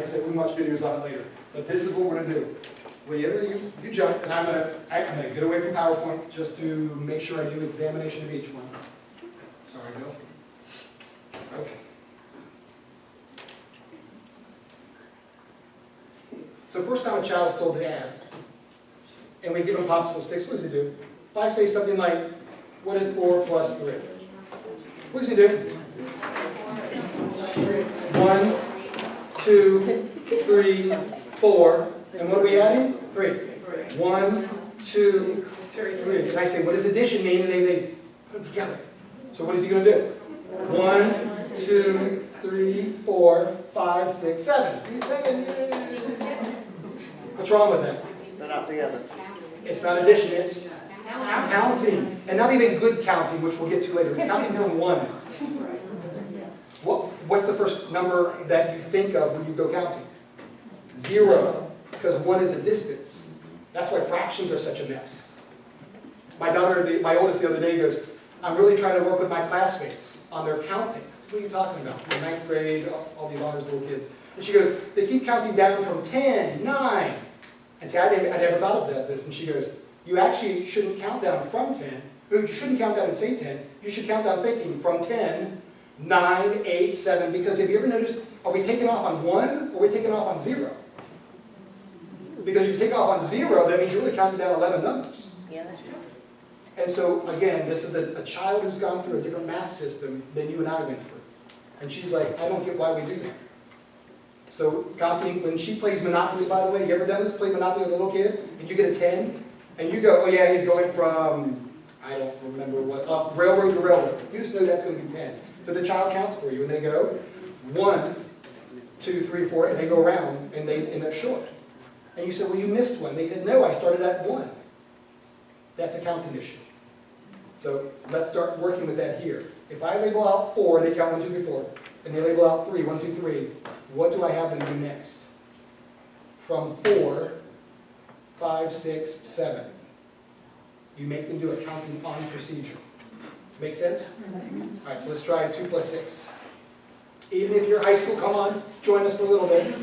said, we can watch videos on it later. But this is what we're going to do. Whenever you jump, and I'm going to get away from PowerPoint just to make sure I do examination of each one. Sorry, Bill. Okay. So first time a child is told to add, and we give them popsicle sticks, what does he do? If I say something like, what is 4 plus 3? What does he do? 1, 2, 3, 4. And what are we adding? 3. 1, 2, 3. And I say, what does addition mean? And they put them together. So what is he going to do? 1, 2, 3, 4, 5, 6, 7. He's saying, what's wrong with that? They're not together. It's not addition, it's counting. And not even good counting, which we'll get to later. It's counting from 1. What's the first number that you think of when you go counting? 0. Because 1 is a distance. That's why fractions are such a mess. My daughter, my oldest the other day goes, I'm really trying to work with my classmates on their counting. I said, what are you talking about? In 9th grade, all these honors little kids. And she goes, they keep counting down from 10, 9. And say, I never thought of this. And she goes, you actually shouldn't count down from 10. You shouldn't count down and say 10. You should count down thinking from 10, 9, 8, 7. Because have you ever noticed, are we taking off on 1 or are we taking off on 0? Because if you take off on 0, that means you're really counting down 11 numbers. Yeah, that's true. And so, again, this is a child who's gone through a different math system than you and I went through. And she's like, I don't get why we do that. So, counting, when she plays Monopoly, by the way, you ever done this? Play Monopoly with a little kid, and you get a 10, and you go, oh yeah, he's going from, I don't remember what, railroad to railroad. You just know that's going to be 10. So the child counts for you, and they go 1, 2, 3, 4, and they go around, and they end up short. And you said, well, you missed one. They said, no, I started at 1. That's a counting issue. So let's start working with that here. If I label out 4, they count 1, 2, 3, 4, and they label out 3, 1, 2, 3, what do I have them do next? From 4, 5, 6, 7. You make them do a counting on procedure. Make sense? All right, so let's try 2 plus 6. Even if you're high school, come on, join us for a little bit.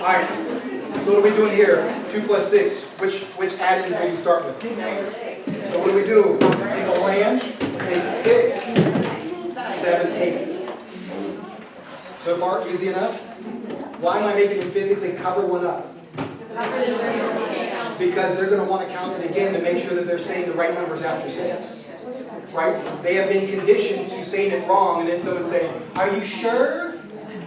All right, so what are we doing here? 2 plus 6. Which additive will you start with? So what do we do? Make a land, say 6, 7, 8. So far, easy enough? Why am I making them physically cover one up? Because they're going to want to count it again to make sure that they're saying the right numbers after 6. Right? They have been conditioned to saying it wrong, and then someone saying, are you sure?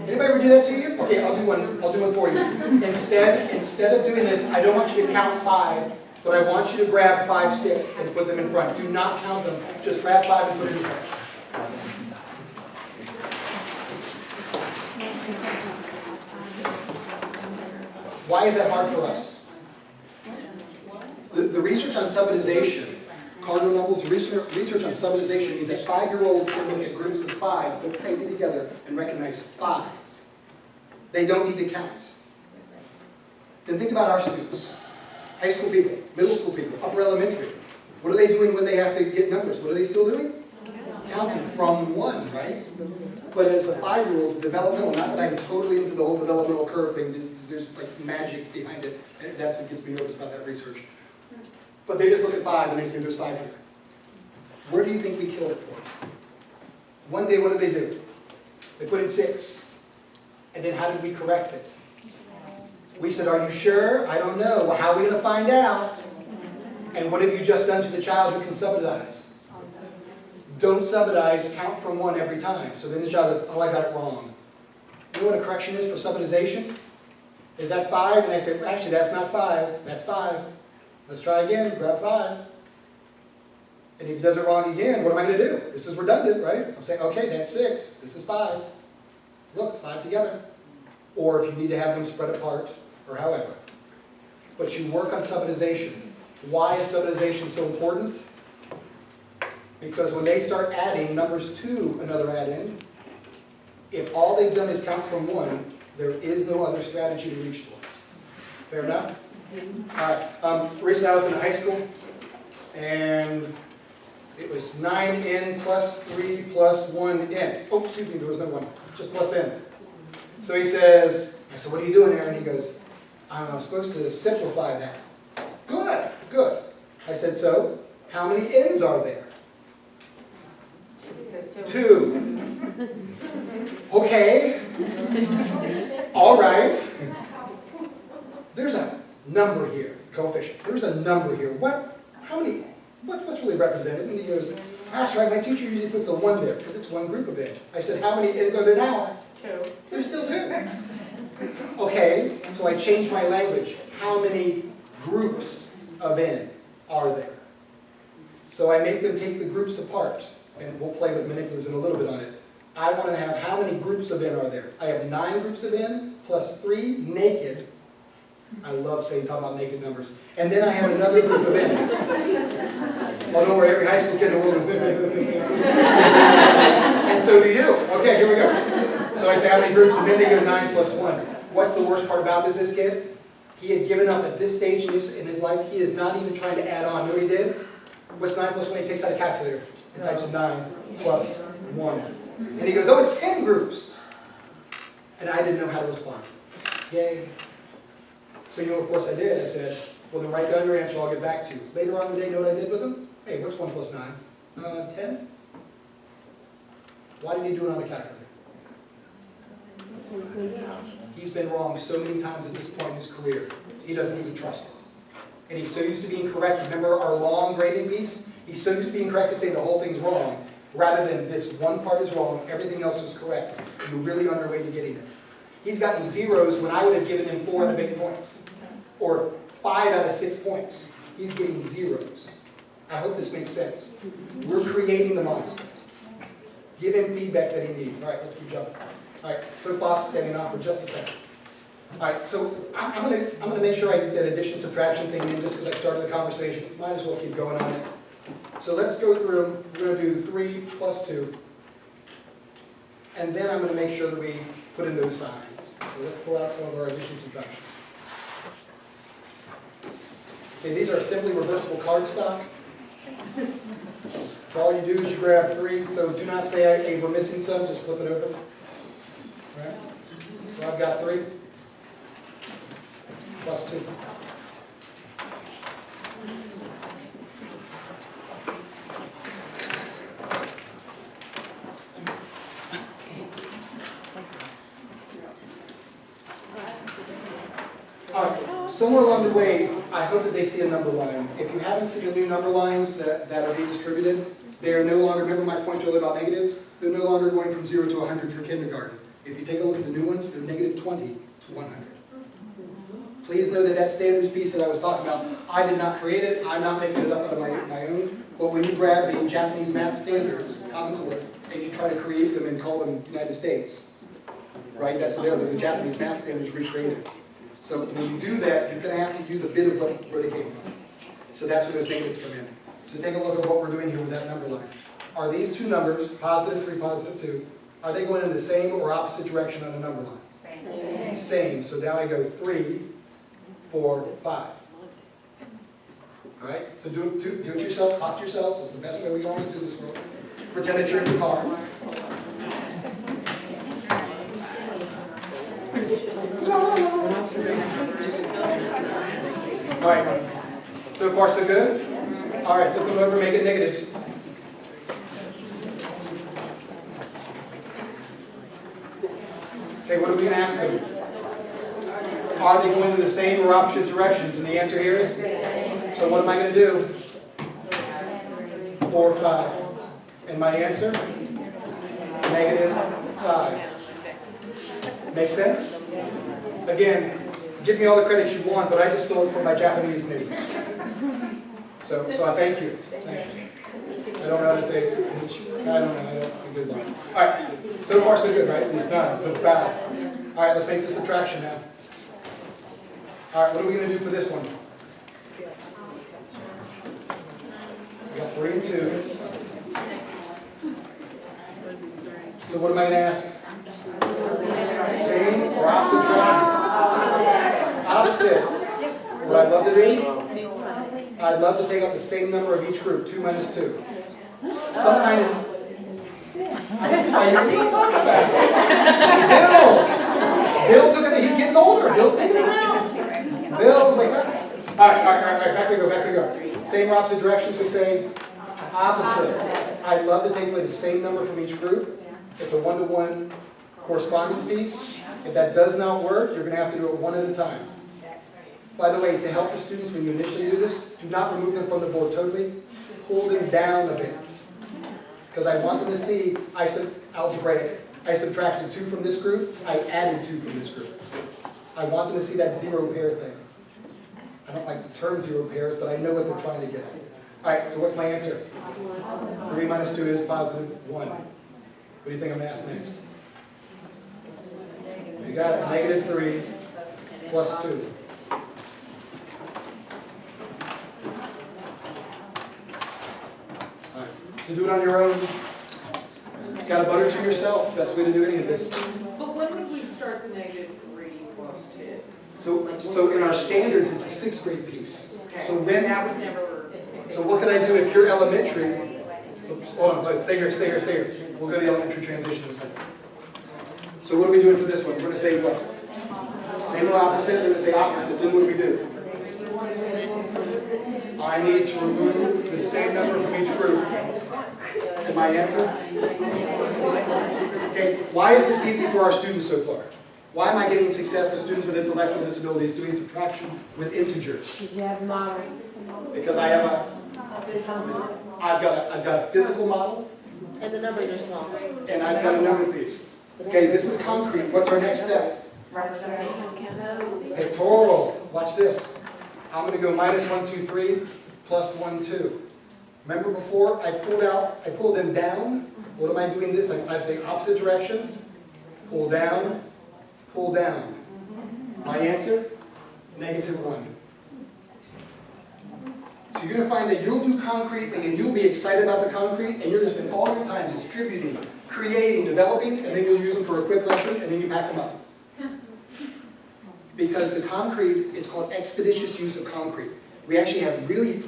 Anybody ever do that to you? Okay, I'll do one for you. Instead of doing this, I don't want you to count 5, but I want you to grab 5 sticks and put them in front. Do not count them. Just grab 5 and put them in front. Why is that hard for us? The research on subitization, cardinal numbers, research on subitization is that 5-year-olds can look at groups of 5, put tightly together, and recognize 5. They don't need to count. Then think about our students. High school people, middle school people, upper elementary. What are they doing when they have to get numbers? What are they still doing? Counting from 1, right? But as a 5-year-old, it's developmental. Not that I'm totally into the whole developmental curve thing. There's like magic behind it. And that's what gets me nervous about that research. But they just look at 5 and they say there's 5 here. Where do you think we killed it for? One day, what did they do? They put in 6. And then how did we correct it? We said, are you sure? I don't know. Well, how are we going to find out? And what have you just done to the child who can subitize? Don't subitize, count from 1 every time. So then the child goes, oh, I got it wrong. You know what a correction is for subitization? Is that 5? And I say, well, actually, that's not 5. That's 5. Let's try again. Grab 5. And if he does it wrong again, what am I going to do? This is redundant, right? I'm saying, okay, that's 6. This is 5. Look, 5 together. Or if you need to have them spread apart, or however. But you work on subitization. Why is subitization so important? Because when they start adding numbers to another add-in, if all they've done is count from 1, there is no other strategy to reach towards. Fair enough? All right. Recently I was in high school, and it was 9n plus 3 plus 1n. Oh, excuse me, there was no 1, just plus n. So he says, I said, what are you doing, Aaron? He goes, I'm supposed to simplify that. Good, good. I said, so, how many n's are there? 2. Okay. All right. There's a number here, coefficient. There's a number here. How many, what's really represented? And he goes, that's right, my teacher usually puts a 1 there because it's one group of n. I said, how many n's are there now? 2. There's still 2. Okay, so I changed my language. How many groups of n are there? So I make them take the groups apart, and we'll play with manipulatives in a little bit on it. I want to have how many groups of n are there? I have 9 groups of n plus 3 naked. I love saying, talk about naked numbers. And then I have another group of n. Oh, don't worry, every high school kid in the world is and so do you. Okay, here we go. So I say how many groups, and then they go 9 plus 1. What's the worst part about this kid? He had given up at this stage in his life. He is not even trying to add on. You know what he did? What's 9 plus 1? He takes out a calculator and types in 9 plus 1. And he goes, oh, it's 10 groups. And I didn't know how to respond. Yay. So you know, of course I did. I said, well, then write down your answer. I'll get back to you. Later on in the day, you know what I did with him? Hey, what's 1 plus 9? 10? Why did he do it on a calculator? He's been wrong so many times at this point in his career, he doesn't even trust it. And he's so used to being correct. Remember our long grading piece? He's so used to being correct to say the whole thing's wrong, rather than this one part is wrong, everything else is correct. You're really on your way to getting it. He's gotten zeros when I would have given him 4 out of 8 points, or 5 out of 6 points. He's getting zeros. I hope this makes sense. We're creating the monster. Give him feedback that he needs. All right, let's keep jumping. All right, soapbox standing off for just a second. All right, so I'm gonna make sure I get that addition subtraction thing in just because I started the conversation. Might as well keep going on it. So let's go through. We're gonna do 3 plus 2, and then I'm gonna make sure that we put in those signs. So let's pull out some of our addition subtractions. Okay, these are simply reversible cardstock. So all you do is you grab 3. So do not say, hey, we're missing some. Just flip it over. All right. So I've got 3 plus 2. All right. Somewhere along the way, I hope that they see a number line. If you haven't seen the new number lines that are being distributed, they are no longer, remember my point earlier about negatives? They're no longer going from 0 to 100 for kindergarten. If you take a look at the new ones, they're negative 20 to 100. Please know that that standards piece that I was talking about, I did not create it. I'm not making it up on my own. But when you grab the Japanese math standards, Common Core, and you try to create them and call them United States, right? That's there. The Japanese math standards recreated. So when you do that, you're going to have to use a bit of where they came from. So that's where those negatives come in. So take a look at what we're doing here with that number line. Are these two numbers, positive 3, positive 2, are they going in the same or opposite direction on the number line? Same. Same. So now I go 3, 4, 5. All right? So do it yourself, talk to yourselves. It's the best way we can always do this world. Pretend that you're in the car. All right. So far, so good? All right, flip them over, make it negatives. Okay, what are we going to ask them? Are they going in the same or opposite directions? And the answer here is? So what am I going to do? 4, 5. And my answer? Negative 5. Make sense? Again, give me all the credit you want, but I just stole it from my Japanese name. So I thank you. I don't know how to say it. I don't know. I don't do that. All right. So far, so good, right? It's done. Flip back. All right. Let's make the subtraction now. All right. What are we going to do for this one? I got 3 and 2. So what am I going to ask? Same or opposite directions? Opposite. What I'd love to do? I'd love to take up the same number of each group, 2 minus 2. Sometime in... I don't know what I'm talking about. Bill took it, he's getting older. Bill's taking it now. Bill, wake up. All right, back we go. Same or opposite directions, we say opposite. I'd love to take away the same number from each group. It's a 1-to-1 correspondence piece. If that does not work, you're going to have to do it one at a time. By the way, to help the students when you initially do this, do not remove them from the board totally. Pull them down a bit. Because I want them to see algebraic. I subtracted 2 from this group. I added 2 from this group. I want them to see that 0 pair thing. I don't like the term 0 pairs, but I know what they're trying to get at. All right, so what's my answer? 3 minus 2 is positive 1. What do you think I'm going to ask next? You got it. Negative 3 plus 2. All right. So do it on your own. Got to butter to yourself. Best way to do any of this. But when would we start the negative 3 plus 2? So in our standards, it's a 6th grade piece. Okay, So when, that would never... so what can I do if you're elementary? Oops, hold on, please. Stay here. We'll go to the elementary transition in a second. So what are we doing for this one? We're going to say what? Same or opposite? We're going to say opposite. Then what do we do? I need to remove the same number from each group. And my answer? Okay, why is this easy for our students so far? Why am I getting success with students with intellectual disabilities doing subtraction with integers? Because I have I've got a physical model. And the numbers are small. And I've got a number piece. Okay, this is concrete. What's our next step? Pictorial. Watch this. I'm going to go minus 1, 2, 3, plus 1, 2. Remember before I pulled them down? What am I doing this? I say opposite directions. Pull down, pull down. My answer? Negative 1. So you're going to find that you'll do concrete and you'll be excited about the concrete and you're going to spend all your time distributing, creating, developing, and then you'll use them for a quick lesson and then you pack them up. Because the concrete is called expeditious use of concrete. We actually have really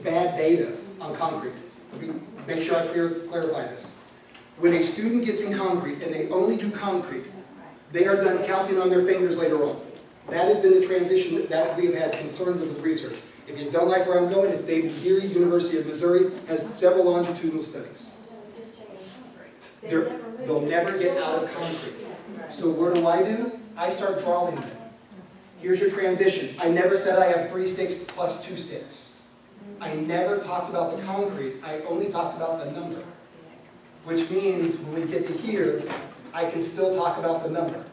bad data on concrete. Let me make sure I clarify this. When a student gets in concrete and they only do concrete, they are done counting on their fingers later on. That has been the transition that we have had concerns with research. If you don't like where I'm going, it's David Geary, University of Missouri, has several longitudinal studies. They'll never get out of concrete. So what do? I start drawing them. Here's your transition. I never said I have 3 sticks plus 2 sticks. I never talked about the concrete. I only talked about the number. Which means when we get to here, I can still talk about the number.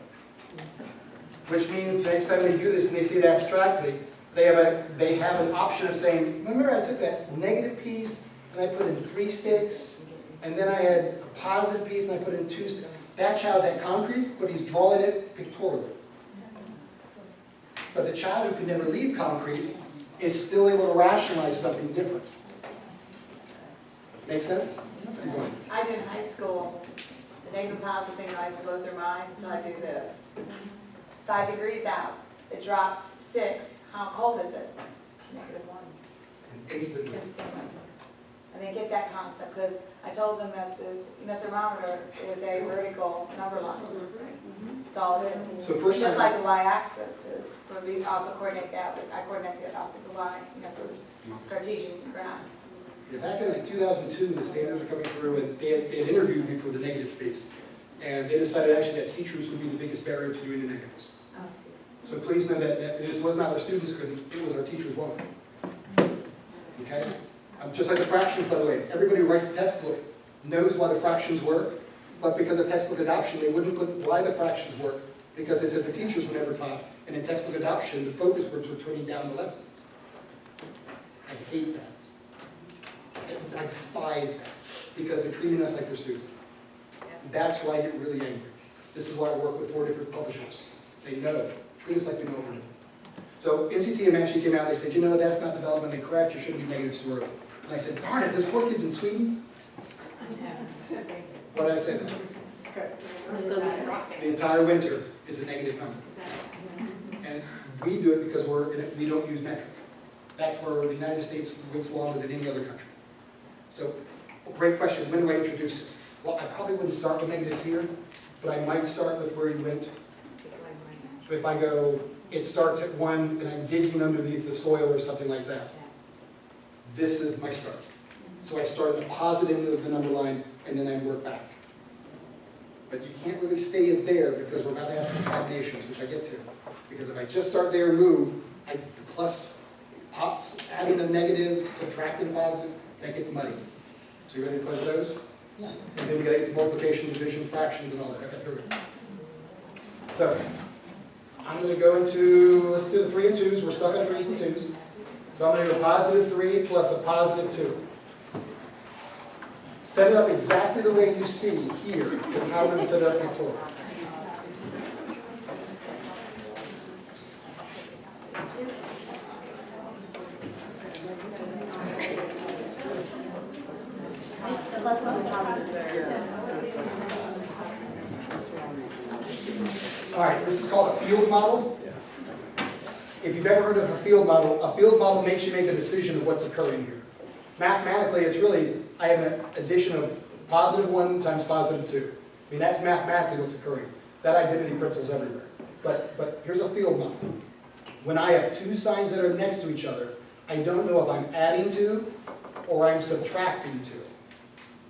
Which means next time they do this and they see it abstractly, they have an option of saying, remember I took that negative piece and I put in 3 sticks, and then I had a positive piece and I put in 2 sticks. That child's at concrete, but he's drawing it pictorially. But the child who can never leave concrete is still able to rationalize something different. Make sense? I did in high school, the negative and positive thing always blows their minds until I do this. It's 5 degrees out. It drops 6. How cold is it? Negative 1. Instantly. Instantly. And they get that concept because I told them that the thermometer is a vertical number line. That's all it is. So first Just time, like the y-axis is, for me also coordinate that. I coordinate that also the y, for Cartesian graphs. back in like 2002, the standards were coming through, and they had interviewed me for the negative piece, and they decided actually that teachers would be the biggest barrier to doing the negatives. Oh, So please know that this was not our students couldn't, it was our teachers won't. Okay? Just like the fractions, by the way. Everybody who writes the textbook knows why the fractions work, but because of textbook adoption, they wouldn't put why the fractions work, because they said the teachers were never taught, and in textbook adoption, the focus groups were turning down the lessons. I hate that. I despise that, because they're treating us like they're stupid. That's why I get really angry. This is why I work with 4 different publishers. Say, no, treat us like we know what we're doing. So NCTM actually came out, they said, you know, that's not developmentally correct, you shouldn't be negative zero. And I said, darn it, those poor kids in Sweden. What did I say then? The entire winter is a negative number. And we do it because we don't use metric. That's where the United States waits longer than any other country. So, great question, when do I introduce it? Well, I probably wouldn't start with negatives here, but I might start with where you went. If I go, it starts at 1 and I'm digging underneath the soil or something like that. This is my start. So I start at the positive end of the number line and then I work back. But you can't really stay there because we're about to have concatenations, which I get to. Because if I just start there and move, adding a negative, subtracting a positive, that gets muddy. So you ready to play with those? Yeah. And then we got to get the multiplication, division, fractions, and all that. Okay, perfect. So I'm going to go into, let's do the 3 and 2s. We're stuck on 3s and 2s. So I'm going to go positive 3 plus a positive 2. Set it up exactly the way you see here, is how we're going to set it up before. All right, this is called a field model. If you've ever heard of a field model makes you make a decision of what's occurring here. Mathematically, it's really, I have an addition of positive 1 times positive 2. I mean, that's mathematically what's occurring. That identity principle is everywhere. But here's a field model. When I have 2 signs that are next to each other, I don't know if I'm adding to or I'm subtracting to.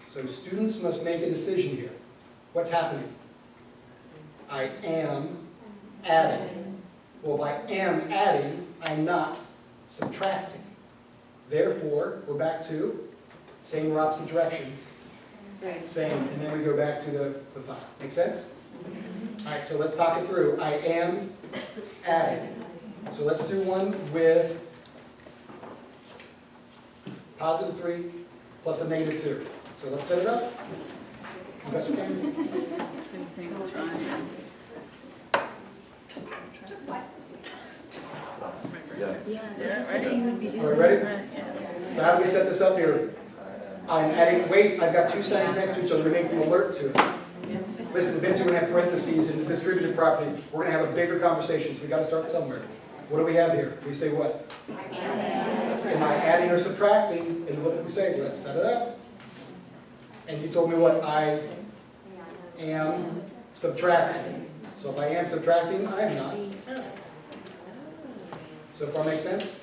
So students must make a decision here. What's happening? I am adding. Well, if I am adding, I'm not subtracting. Therefore, we're back to same or opposite directions. Same, and then we go back to the 5. Make sense? All right, so let's talk it through. I am adding. So let's do one with positive 3 plus a negative 2. So let's set it up. You guys okay? Are we ready? So how do we set this up here? I'm adding, wait, I've got 2 signs next to each other to make them alert to it. Listen, eventually we're going to have parentheses in the distributed property. We're going to have a bigger conversation, so we've got to start somewhere. What do we have here? We say what? Am I adding or subtracting? And what did we say? Let's set it up. And you told me what? I am subtracting. So if I am subtracting, I am not adding. So far make sense?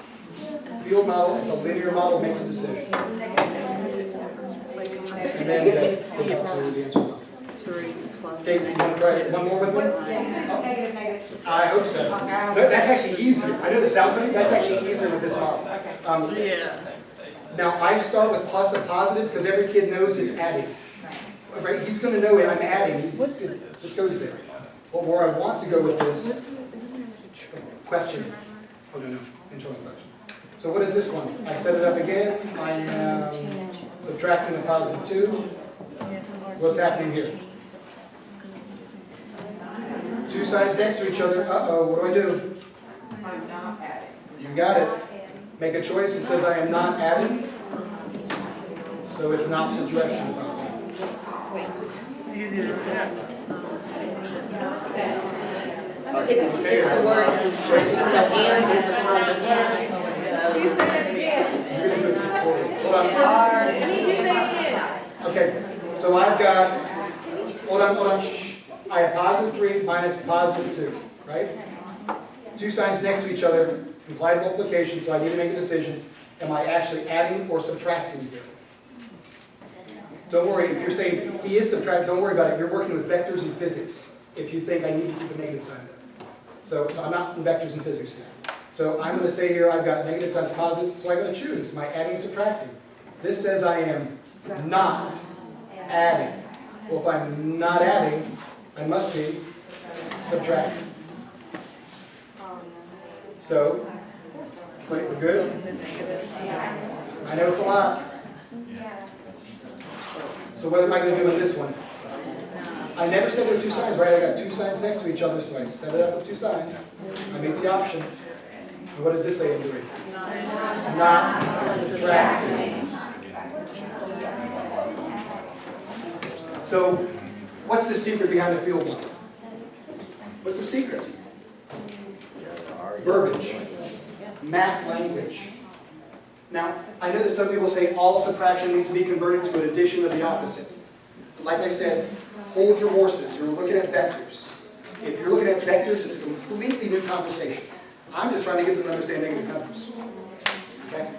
Field model, it's a linear model, makes a decision. And then we go back to the answer. 3 plus. Okay, you want to try one more with me? Oh, I hope so. That's actually easier. I know this sounds funny, that's actually easier with this model. Yeah. Now, I start with plus a positive because every kid knows it's adding. Right? He's going to know it, I'm adding. It just goes there. But where I want to go with this, question. Oh, no, internal question. So what is this one? I set it up again. I am subtracting a positive 2. What's happening here? 2 sides next to each other. Uh-oh, what do? I'm not adding. You got it. Make a choice. It says I am not adding. So it's not subtraction. Easier. It's the word, so and is a positive. You said it again. Hold on. I need you to say it again. Okay, so I've got, hold on, shh. I have positive 3 minus positive 2, right? 2 signs next to each other, implied multiplication, so I need to make a decision. Am I actually adding or subtracting here? Don't worry, if you're saying he is subtracting, don't worry about it. You're working with vectors in physics if you think I need to keep a negative sign there. So I'm not in vectors in physics here. So I'm going to say here I've got negative times positive, so I'm going to choose. Am I adding or subtracting? This says I am not adding. Well, if I'm not adding, I must be subtracting. So, wait, we're good? I know it's a lot. So what am I going to do in this one? I never said there were 2 signs, right? I got 2 signs next to each other, so I set it up with 2 signs. I make the option. What does this say I'm doing? Not subtracting. So, what's the secret behind the field line? What's the secret? Verbiage. Math language. Now, I know that some people say all subtraction needs to be converted to an addition of the opposite. Like I said, hold your horses. You're looking at vectors. If you're looking at vectors, it's a completely new conversation. I'm just trying to get them to understand negative numbers. Okay?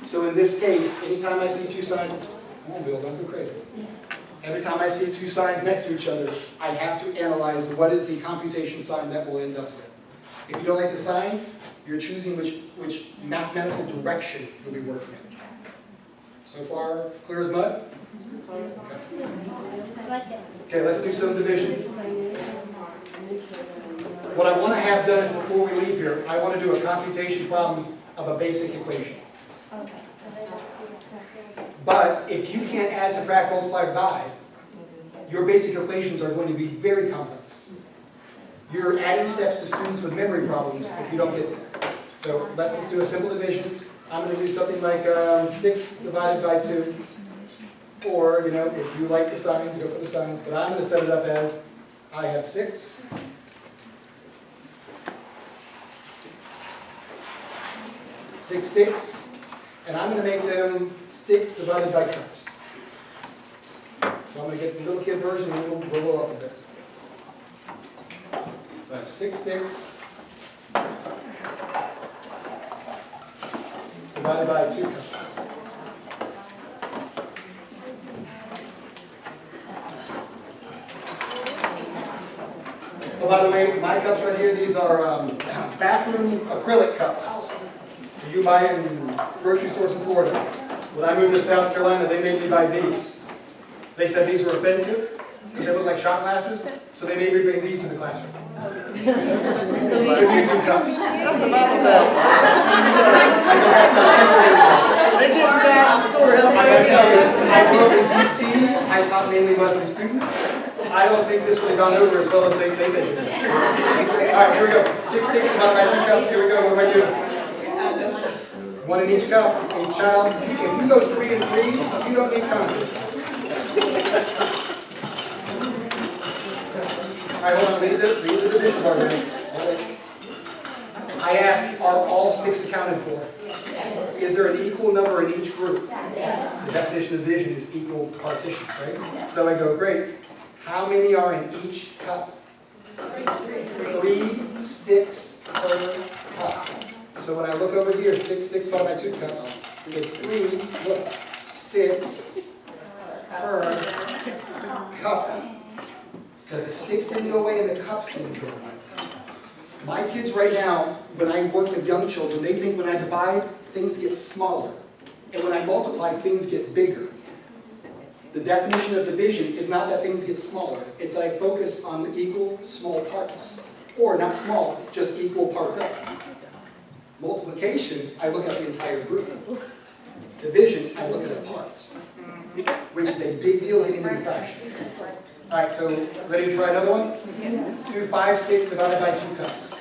So in this case, anytime I see two signs, come on, Bill, don't go crazy. Every time I see two signs next to each other, I have to analyze what is the computation sign that we'll end up with. If you don't like the sign, you're choosing which mathematical direction you'll be working in. So far, clear as mud? Okay, let's do some division. What I want to have done is before we leave here, I want to do a computation problem of a basic equation. But if you can't add, subtract, multiply, divide, your basic equations are going to be very complex. You're adding steps to students with memory problems if you don't get there. So let's just do a simple division. I'm going to do something like 6 divided by 2. Or, you know, if you like the signs, go for the signs. But I'm going to set it up as I have 6. Six sticks, and I'm going to make them sticks divided by cups. So I'm going to get the little kid version and we'll go up a bit. So I have 6 sticks divided by 2 cups. Oh, by the way, my cups right here, these are bathroom acrylic cups. You buy in grocery stores in Florida. When I moved to South Carolina, they made me buy these. They said these were offensive because they look like shot glasses, so they made me bring these to the classroom. Cups. They get bad stories. I gotta tell you, I grew up in DC. I taught mainly Muslim students. I don't think this would have gone over as well as they did. All right, here we go. 6 sticks divided by 2 cups. Here we go. What am I doing? 1 in each cup. Each child. If you go 3 and 3, you don't need company. All right, hold on. Read the division part of it. I asked, are all sticks accounted for? Yes. Is there an equal number in each group? Yes. The definition of division is equal partitions, right? Yes. So I go, great. How many are in each cup? 3 sticks per cup. So when I look over here, 6 sticks divided by 2 cups, it's 3 sticks per cup. Because the sticks didn't go away and the cups didn't go away. My kids right now, when I work with young children, they think when I divide, things get smaller. And when I multiply, things get bigger. The definition of division is not that things get smaller. It's that I focus on the equal small parts. Or not small, just equal parts of it. Multiplication, I look at the entire group. Division, I look at a part. Which is a big deal in any fractions. All right, so ready to try another one? Do 5 sticks divided by 2 cups.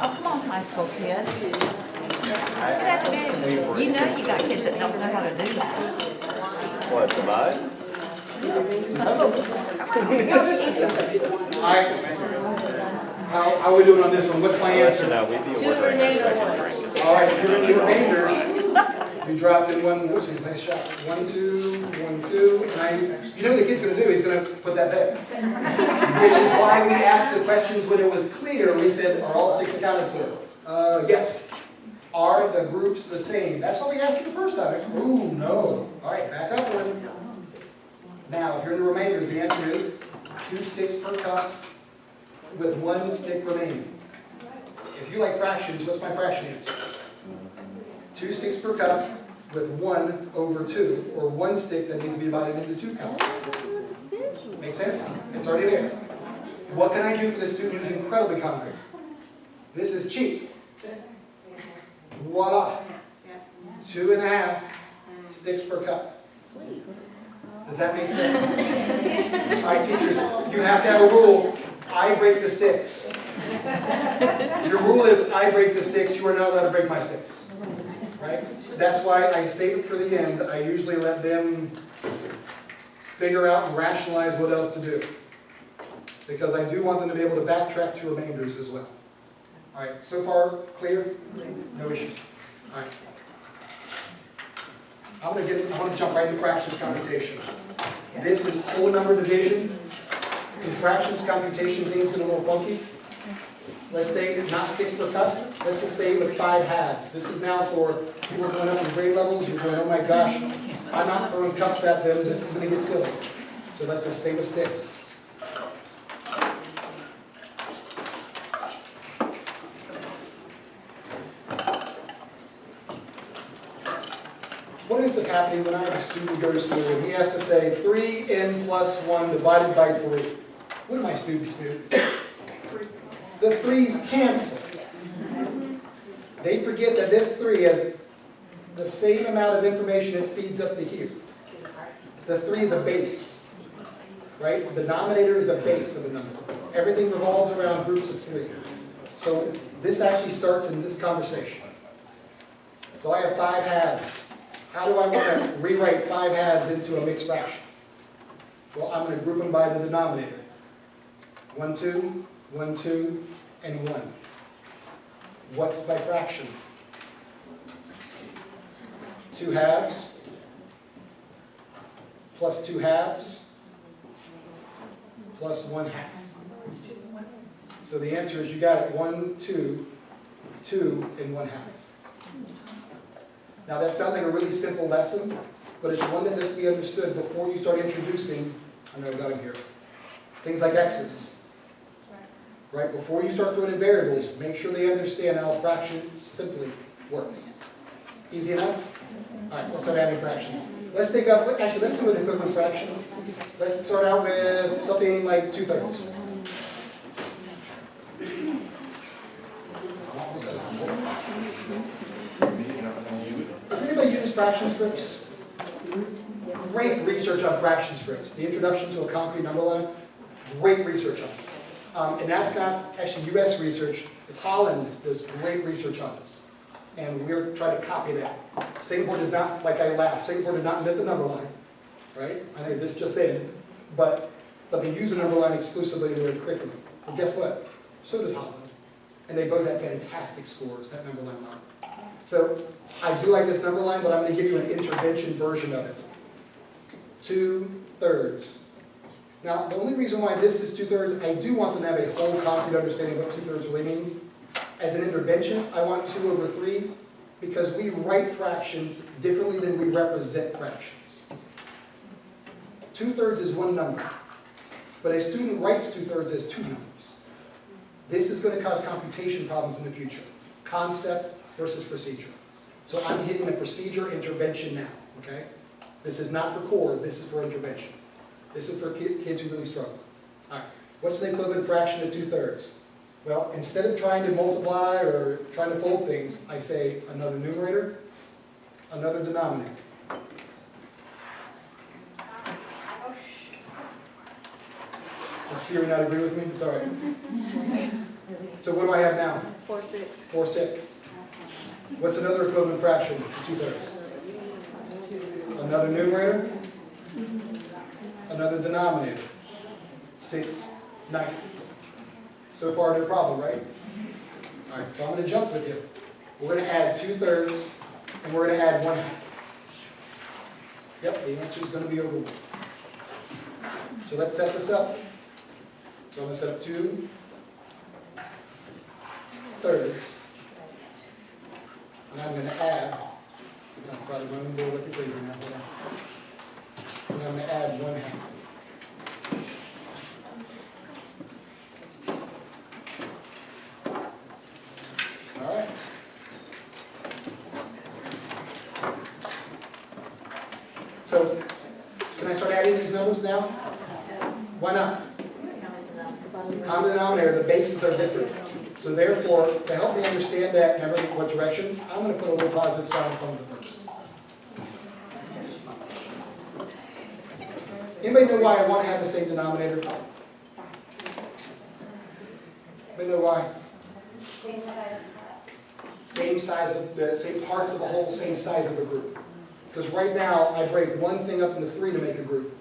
Oh, come on, high school kid. You know you got kids that don't know how to do that. What, divide? All right. How are we doing on this one? What's my answer? No, we'd be ordering a second drink. All right, if you're in 2 remainders, you dropped in 1. Whoops, nice shot. 1, 2, 1, 2. And you know what the kid's going to do? He's going to put that there. Which is why we asked the questions when it was clear. We said, are all sticks accounted for? Yes. Are the groups the same? That's what we asked you the first time. Ooh, no. All right, back up one. Now, if you're in the remainders, the answer is 2 sticks per cup with 1 stick remaining. If you like fractions, what's my fraction answer? 2 sticks per cup with 1 over 2, or 1 stick that needs to be divided into 2 cups. Make sense? It's already there. What can I do for the student who's incredibly hungry? This is cheap. Voila. 2.5 sticks per cup. Does that make sense? All right, teachers, you have to have a rule. I break the sticks. Your rule is I break the sticks. You are not allowed to break my sticks. Right? That's why I save it for the end. I usually let them figure out and rationalize what else to do. Because I do want them to be able to backtrack to remainders as well. All right, so far clear? No issues. All right. I want to jump right into fractions computation. This is whole number division. In fractions computation, things get a little funky. Let's say not sticks per cup. Let's just say with 5 halves. This is now for people going up in grade levels. You're going, oh my gosh, I'm not throwing cups at them. This is going to get silly. So let's just stay with sticks. What ends up happening when I have a student who goes through and he has to say 3n plus 1 divided by 3? What do my students do? The 3's cancel. They forget that this 3 has the same amount of information it feeds up to here. The 3 is a base, right? The denominator is a base of a number. Everything revolves around groups of 3. So this actually starts in this conversation. So I have 5 halves. How do I want to rewrite 5 halves into a mixed fraction? Well, I'm going to group them by the denominator. 1, 2, 1, 2, and 1. What's by fraction? 2 halves plus 2 halves plus 1 half. So the answer is you got it 1, 2, 2, and 1 half. Now that sounds like a really simple lesson, but it's one that must be understood before you start introducing, I know I've got them here, things like x's. Right? Before you start throwing in variables, make sure they understand how a fraction simply works. Easy enough? All right, let's start adding fractions. Let's take up, actually let's do an equivalent fraction. Let's start out with something like 2/3. Does anybody use fraction strips? Great research on fraction strips. The Introduction to a Concrete Number Line, great research on it. And that's not actually U.S. research. It's Holland does great research on this. And we're trying to copy that. Singapore does not, like I laughed, Singapore did not invent the number line. Right? I think this just in. But they use a number line exclusively in their curriculum. And guess what? So does Holland. And they both have fantastic scores, that number line line. So I do like this number line, but I'm going to give you an intervention version of it. 2/3. Now, the only reason why this is 2/3, I do want them to have a whole concrete understanding of what 2/3 really means. As an intervention, I want 2/3 because we write fractions differently than we represent fractions. 2/3 is one number, but a student writes 2/3 as 2 numbers. This is going to cause computation problems in the future. Concept versus procedure. So I'm hitting a procedure intervention now, okay? This is not for core, this is for intervention. This is for kids who really struggle. All right, what's the equivalent fraction of 2/3? Well, instead of trying to multiply or trying to fold things, I say another numerator, another denominator. Let's see if you not agree with me, it's all right. So what do I have now? 4/6. 4/6. What's another equivalent fraction to 2/3? Another numerator, another denominator, 6/9. So far, no problem, right? All right, so I'm going to jump with you. We're going to add 2/3, and we're going to add 1/2. Yep, the answer is going to be over 1. So let's set this up. So I'm going to set up 2/3. And I'm going to add, I'm probably running more like a crazy now, hold on. And I'm going to add 1/2. All right. So, can I start adding these numbers now? Why not? Common denominator, the bases are different. So therefore, to help me understand that and remember what direction, I'm going to put a little positive sign in front of the first. Anybody know why I want to have the same denominator? Anybody know why? Same size of the same parts of the whole, same size of the group. Because right now, I break one thing up into 3 to make a group,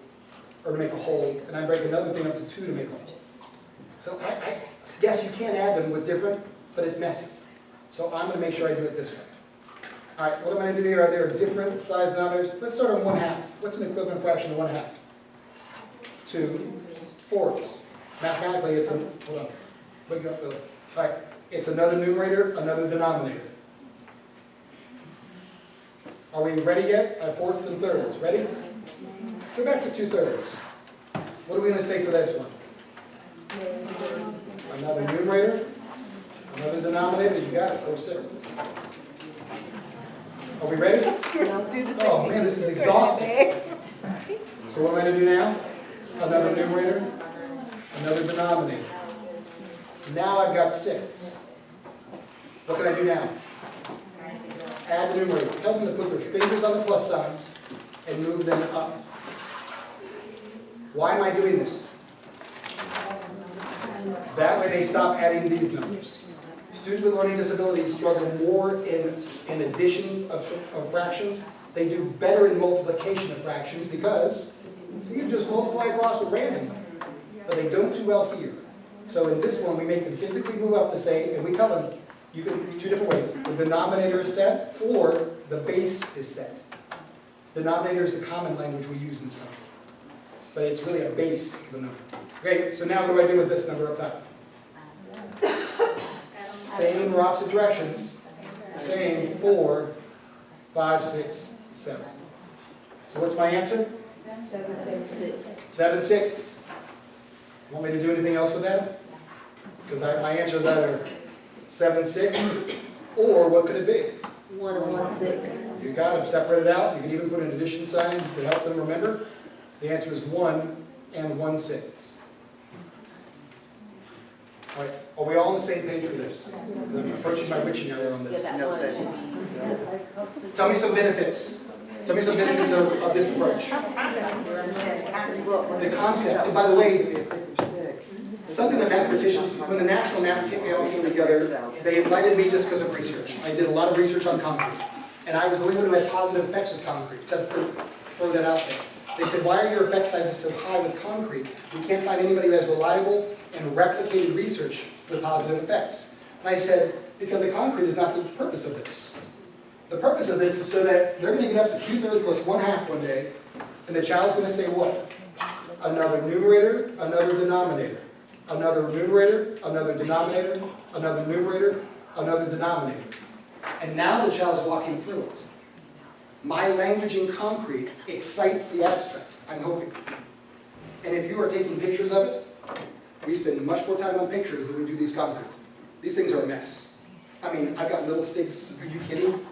or to make a whole, and I break another thing up to 2 to make a whole. So yes, you can add them with different, but it's messy. So I'm going to make sure I do it this way. All right, what am I going to do here? Are there different size denominators? Let's start on 1/2. What's an equivalent fraction of 1/2? 2/4. Mathematically, it's a, hold on. Wake up, Billy. All right, it's another numerator, another denominator. Are we ready yet? Fourths and thirds. Ready? Let's go back to 2/3. What are we going to say for this one? Another numerator, another denominator. You got it. 4/6. Are we ready? Oh man, this is exhausting. So what am I going to do now? Another numerator, another denominator. Now I've got 6. What can I do now? Add the numerator. Tell them to put their fingers on the plus signs and move them up. Why am I doing this? That way they stop adding these numbers. Students with learning disabilities struggle more in addition of fractions. They do better in multiplication of fractions because you just multiply across with random. But they don't do well here. So in this one, we make them physically move up to say, and we tell them, you can do 2 different ways. The denominator is set, or the base is set. Denominator is the common language we use in this country. But it's really a base of the number. Great, so now what do I do with this number up top? Same or opposite directions. Same 4, 5, 6, 7. So what's my answer? 7/6. Want me to do anything else with that? Because my answer is either 7/6, or what could it be? 1 and 1/6. You got them separated out. You can even put an addition sign to help them remember. The answer is 1 and 1/6. All right, are we all on the same page for this? I'm approaching my witching hour on this. Tell me some benefits. Tell me some benefits of this approach. The concept, and by the way, something that mathematicians, when the National Math came together, they invited me just because of research. I did a lot of research on concrete. And I was the only one who had positive effects with concrete. Just to throw that out there. They said, why are your effect sizes so high with concrete? We can't find anybody who has reliable and replicated research with positive effects. And I said, because the concrete is not the purpose of this. The purpose of this is so that they're going to get up to 2/3 plus 1/2 one day, and the child's going to say what? Another numerator, another denominator. Another numerator, another denominator, another numerator, another denominator. And now the child's walking through it. My language in concrete excites the abstract, I'm hoping. And if you are taking pictures of it, we spend much more time on pictures than we do these concrete. These things are a mess. I mean, I've got little sticks, are you kidding?